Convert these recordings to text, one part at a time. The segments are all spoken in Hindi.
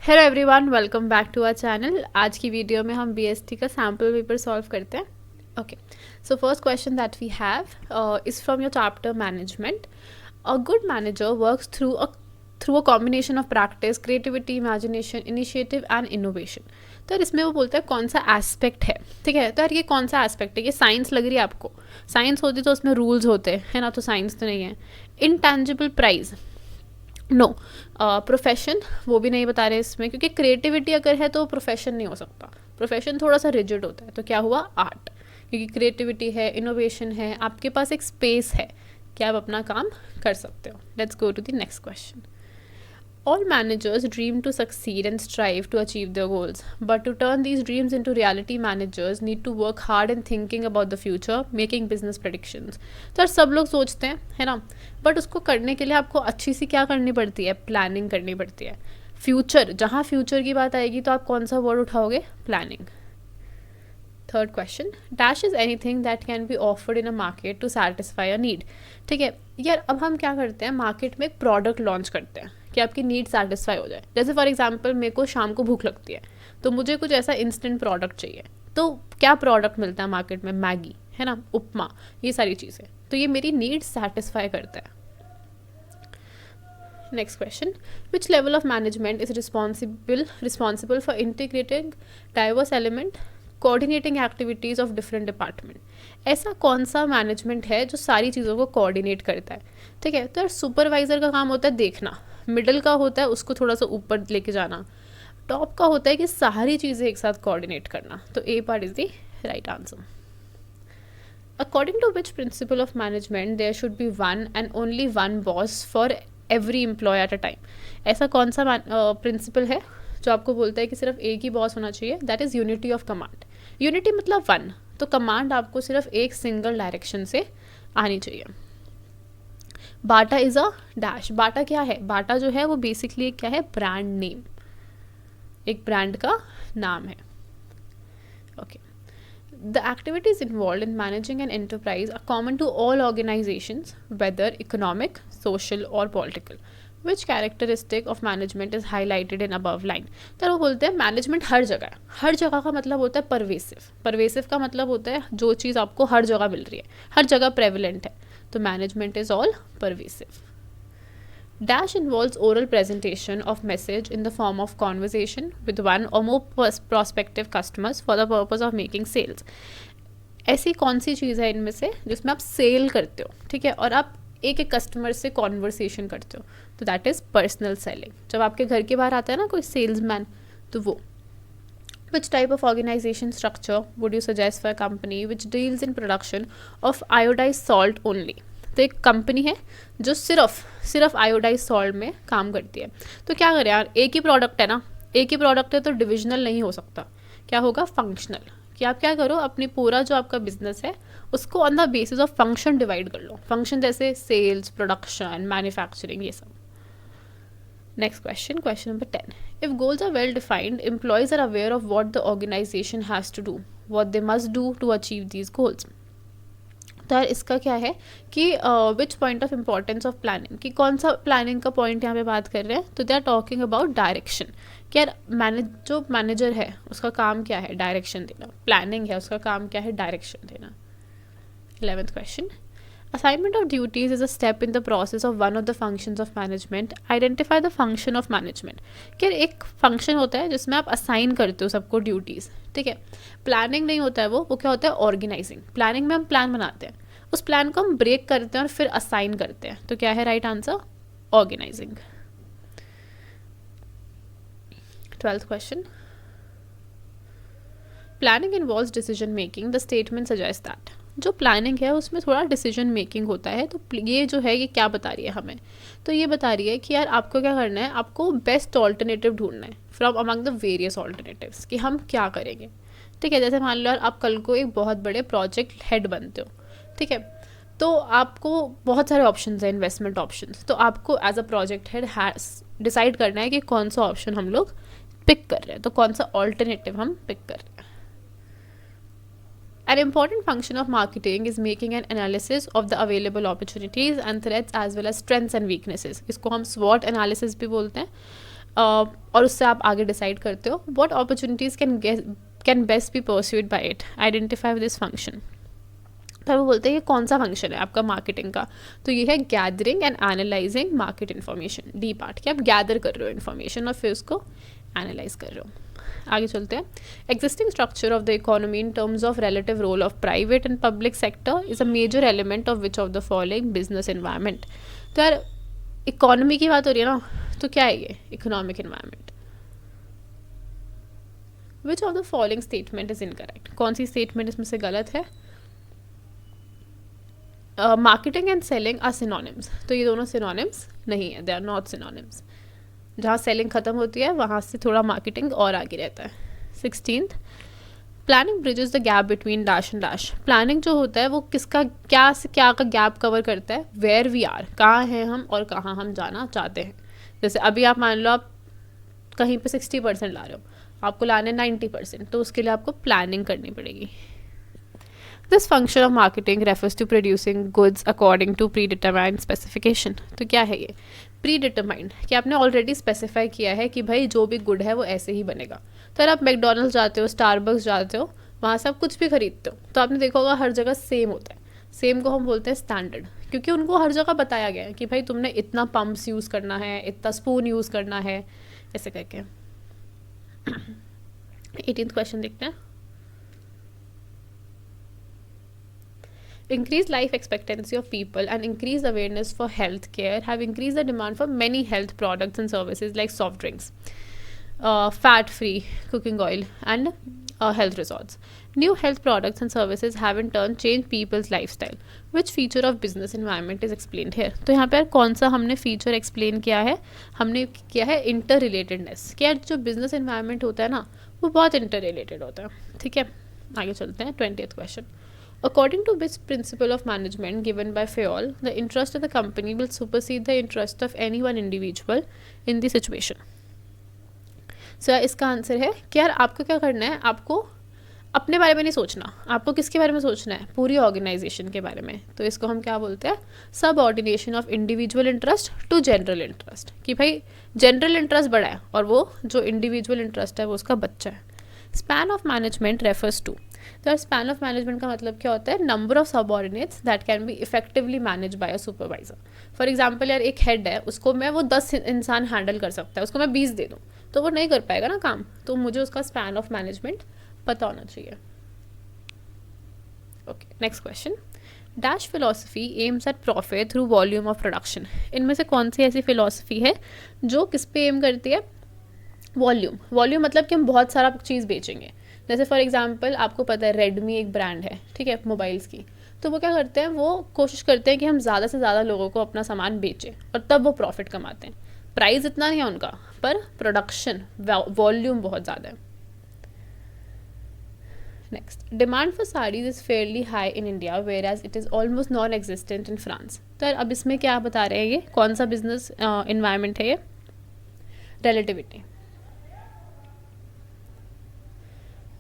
Hello everyone, welcome back to our channel. आज की वीडियो में हम बीएसटी का सैम्पल पेपर सॉल्व करते हैं। Okay, so first question that we have is from your chapter management. A good manager works through a combination of practice, creativity, imagination, initiative and innovation. तो यार इसमें वो बोलता है कौन सा एस्पेक्ट है, ठीक है। तो यार ये कौन सा एस्पेक्ट है? ये साइंस लग रही है आपको? साइंस होती तो उसमें रूल्स होते हैं ना, तो साइंस तो नहीं है। Intangible prize, no. प्रोफेशन वो भी नहीं बता रहे इसमें, क्योंकि क्रिएटिविटी अगर है तो प्रोफेशन नहीं हो सकता। प्रोफेशन थोड़ा सा रिजिड होता है, तो क्या हुआ? आर्ट। क्योंकि क्रिएटिविटी है, इनोवेशन है, आपके पास एक स्पेस है कि आप अपना काम कर सकते हो। Let's go to the next question. All managers dream to succeed and strive to achieve their goals. But to turn these dreams into reality, managers need to work hard in thinking about the future, making business predictions. तो सब लोग सोचते हैं, है ना, बट उसको करने के लिए आपको अच्छी सी क्या करनी पड़ती है? प्लानिंग करनी पड़ती है। फ्यूचर, जहाँ फ्यूचर की बात आएगी तो आप कौन सा वर्ड उठाओगे? Planning. Third question, dash is anything that can be offered in a market to satisfy a need. ठीक है यार, अब हम क्या करते हैं, मार्केट में एक प्रोडक्ट लॉन्च करते हैं कि आपकी नीड सेटिस्फाई हो जाए। जैसे फॉर एग्जांपल मेरे को शाम को भूख लगती है, तो मुझे कुछ ऐसा इंस्टेंट प्रोडक्ट चाहिए। तो क्या प्रोडक्ट मिलता है मार्केट में? मैगी, है ना, उपमा, ये सारी चीज़ें। तो ये मेरी नीड सेटिस्फाई करता है। Next question, which level of management is responsible for integrating diverse element, coordinating activities of different department. ऐसा कौन सा मैनेजमेंट है जो सारी चीज़ों को कोऑर्डिनेट करता है? ठीक है, तो यार सुपरवाइजर का काम होता है देखना, मिडल का होता है उसको थोड़ा सा ऊपर लेके जाना, टॉप का होता है कि सारी चीज़ें एक साथ कोऑर्डिनेट करना। तो A part is the right answer. According to which principle of management there should be one and only one boss for every employee at a time. ऐसा कौन सा प्रिंसिपल है जो आपको बोलता है कि सिर्फ एक ही बॉस होना चाहिए? That is unity of command. Unity मतलब वन, तो कमांड आपको सिर्फ एक सिंगल डायरेक्शन से आनी चाहिए। बाटा इज अ डैश। बाटा क्या है? बाटा जो है वो बेसिकली क्या है? ब्रांड नेम, एक ब्रांड का नाम है। Okay, the activities involve in managing an enterprise are common to all organisations whether economic, social और political. Which characteristic of management is highlighted in above line. तो वो बोलते हैं मैनेजमेंट हर जगह है। हर जगह का मतलब होता है परवेसिव। परवेसिव का मतलब होता है जो चीज़ आपको हर जगह मिल रही है, हर जगह प्रेवलेंट है। तो management is all pervasive. Dash involves oral presentation of message in the form of conversation with one or more prospective customers for the purpose of making sales. ऐसी कौन सी चीज़ है इनमें से जिसमें आप सेल करते हो, ठीक है, और आप एक एक कस्टमर से कॉन्वर्सेशन करते हो? तो दैट इज़ पर्सनल सेलिंग। जब आपके घर के बाहर आता है ना कोई सेल्समैन, तो वो। Which type of organization structure would you suggest for a company which deals in production of iodized salt only? तो एक कंपनी है जो सिर्फ आयोडाइज सॉल्ट में काम करती है। तो क्या करें यार, एक ही प्रोडक्ट है ना, एक ही प्रोडक्ट है तो डिविजनल नहीं हो सकता। क्या होगा? फंक्शनल। कि आप क्या करो, अपनी पूरा जो आपका बिजनेस है उसको on the basis of function divide कर लो। फंक्शन जैसे सेल्स, प्रोडक्शन, मैन्युफैक्चरिंग, ये सब। Next question, question number 10. If goals are well defined, employees are aware of what the organization has to do, what they must do to achieve these goals. तो यार इसका क्या है कि which point of importance of planning, कि कौन सा प्लानिंग का पॉइंट यहाँ पे बात कर रहे हैं? तो they are talking about direction. कि यार जो मैनेजर है उसका काम क्या है? डायरेक्शन देना। प्लानिंग है, उसका काम क्या है? डायरेक्शन देना। 11th question, assignment of duties is a step in the process of one of the functions of management. Identify the function of management. क्या एक फंक्शन होता है जिसमें आप असाइन करते हो सबको ड्यूटीज़, ठीक है। प्लानिंग नहीं होता है वो क्या होता है? ऑर्गेनाइजिंग। प्लानिंग में हम प्लान बनाते हैं, उस प्लान को हम ब्रेक करते हैं और फिर असाइन करते हैं। तो क्या है right answer? Organising. 12th question, planning involves decision making, the statement suggest that. जो प्लानिंग है उसमें थोड़ा डिसीजन मेकिंग होता है। तो ये जो है ये क्या बता रही है हमें? तो ये बता रही है कि यार आपको क्या करना है, आपको बेस्ट ऑल्टरनेटिव ढूंढना है from among the various alternatives, कि हम क्या करेंगे, ठीक है। जैसे मान लो यार आप कल को एक बहुत बड़े प्रोजेक्ट हेड बनते हो, ठीक है, तो आपको बहुत सारे ऑप्शंस हैं, इन्वेस्टमेंट ऑप्शंस। तो आपको as a project head decide करना है कि कौन सा ऑप्शन हम लोग पिक कर रहे हैं, तो कौन सा ऑल्टरनेटिव हम पिक कर रहे हैं। An important function of marketing is making an analysis of the available opportunities and threats as well as strengths and weaknesses. इसको हम SWOT analysis भी बोलते हैं। और उससे आप आगे डिसाइड करते हो what opportunities can best be pursued by it, identify this function. तो वो बोलते हैं ये कौन सा फंक्शन है आपका मार्केटिंग का, तो ये है gathering and analysing market information, D part, कि आप गैदर कर रहे हो इन्फॉर्मेशन और फिर उसको एनालाइज कर रहे हो। आगे चलते हैं। Existing structure of the economy in terms of relative role of private and public sector is a major element of which of the following business environment. तो यार इकोनॉमी की बात हो रही है ना, तो क्या है ये economic environment. Which of the following statement is incorrect, कौन सी स्टेटमेंट इसमें से गलत है। Marketing and selling are synonyms, तो ये दोनों सिनोनिम्स नहीं है, दे आर नॉट सिनोनिम्स। जहाँ सेलिंग ख़त्म होती है वहाँ से थोड़ा मार्केटिंग और आगे रहता है। 16th, planning bridges the gap between dash and dash. Planning जो होता है वो किसका क्या से क्या का गैप कवर करता है, वेयर वी आर, कहाँ हैं हम और कहाँ हम जाना चाहते हैं। जैसे अभी आप मान लो आप कहीं पे 60% ला रहे हो, आपको लाने 90%, तो उसके लिए आपको प्लानिंग करनी पड़ेगी। This function of marketing refers to producing goods according to predetermined specification. तो क्या है ये प्री डिटरमाइंड, कि आपने ऑलरेडी स्पेसिफाई किया है कि भाई जो भी गुड है वो ऐसे ही बनेगा। तो अगर आप मैकडोनल्ड्स जाते हो, स्टारबक्स जाते हो, वहाँ से आप कुछ भी खरीदते हो तो आपने देखा होगा हर जगह सेम होता है। सेम को हम बोलते हैं स्टैंडर्ड, क्योंकि उनको हर जगह बताया गया है कि भाई तुमने इतना पम्प्स यूज़ करना है, इतना स्पून यूज़ करना है, ऐसे करके। 18th क्वेश्चन देखते हैं। Increased life expectancy of people and increased awareness for health care have increased the demand for many health products and services like soft drinks, fat-free cooking oil, and health resorts. New health products and services have in turn changed people's lifestyle. Which feature of business environment is explained here? तो यहाँ पर कौन सा हमने फीचर एक्सप्लेन किया है, हमने किया है इंटर रिलेटेडनेस, कि यार जो बिजनेस इन्वायरमेंट होता है ना वो बहुत इंटर रिलेटेड होता है। ठीक है, आगे चलते हैं। 20th question. According to which principle of management given by Fayol, the interest of the company will supersede the interest of any one individual in the situation? So इसका आंसर है कि यार आपको क्या करना है, आपको अपने बारे में नहीं सोचना, आपको किसके बारे में सोचना है, पूरी ऑर्गेनाइजेशन के बारे में। तो इसको हम क्या बोलते हैं, subordination of individual interest to general interest, कि भाई जनरल इंटरेस्ट बड़ा है और वो जो इंडिविजुअल इंटरेस्ट है वो उसका बच्चा है। Span of management refers to, तो स्पैन ऑफ मैनेजमेंट का मतलब क्या होता है, number of subordinates that can be effectively manage by a supervisor. For example यार एक हेड है, उसको मैं वो 10 इंसान हैंडल कर सकता है, उसको मैं 20 दे दूँ तो वो नहीं कर पाएगा ना काम, तो मुझे उसका स्पैन ऑफ मैनेजमेंट पता होना चाहिए। Okay, next question. Dash philosophy aims at profit through volume of production. इनमें से कौन सी ऐसी फिलोसफी है जो किस पे एम करती है, वॉल्यूम। वॉल्यूम मतलब कि हम बहुत सारा चीज़ बेचेंगे। जैसे फॉर एग्जांपल आपको पता है रेडमी एक ब्रांड है, ठीक है, मोबाइल्स की, तो वो क्या करते हैं, वो कोशिश करते हैं कि हम ज़्यादा से ज़्यादा लोगों को अपना सामान बेचें और तब वो प्रॉफिट कमाते हैं। प्राइस इतना नहीं है उनका, पर प्रोडक्शन वॉल्यूम बहुत ज़्यादा है। Next, demand for saris is fairly high in India whereas it is almost non existent in France. तो अब इसमें क्या बता रहे हैं, ये कौन सा बिजनेस इन्वायरमेंट है ये, relativity.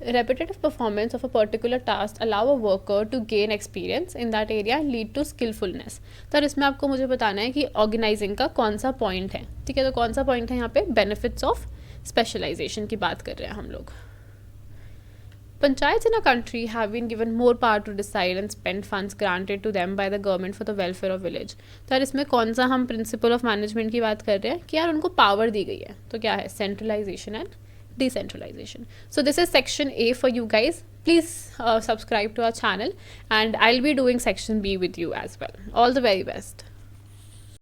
Repetitive performance of a particular task allow a worker to gain experience in that area and lead to skillfulness. तो इसमें आपको मुझे बताना है कि ऑर्गेनाइजिंग का कौन सा पॉइंट है। ठीक है, तो कौन सा पॉइंट है यहाँ पे, बेनिफिट्स ऑफ स्पेशलाइजेशन की बात कर रहे हैं हम लोग। Panchayats in a country have been given more power to decide and spend funds granted to them by the government for the welfare of village. तो यार इसमें कौन सा हम प्रिंसिपल ऑफ मैनेजमेंट की बात कर रहे हैं कि यार उनको पावर दी गई है, तो क्या है, centralization and decentralization. So this is section A for you guys. Please subscribe to our channel and I'll be doing section B with you as well. All the very best.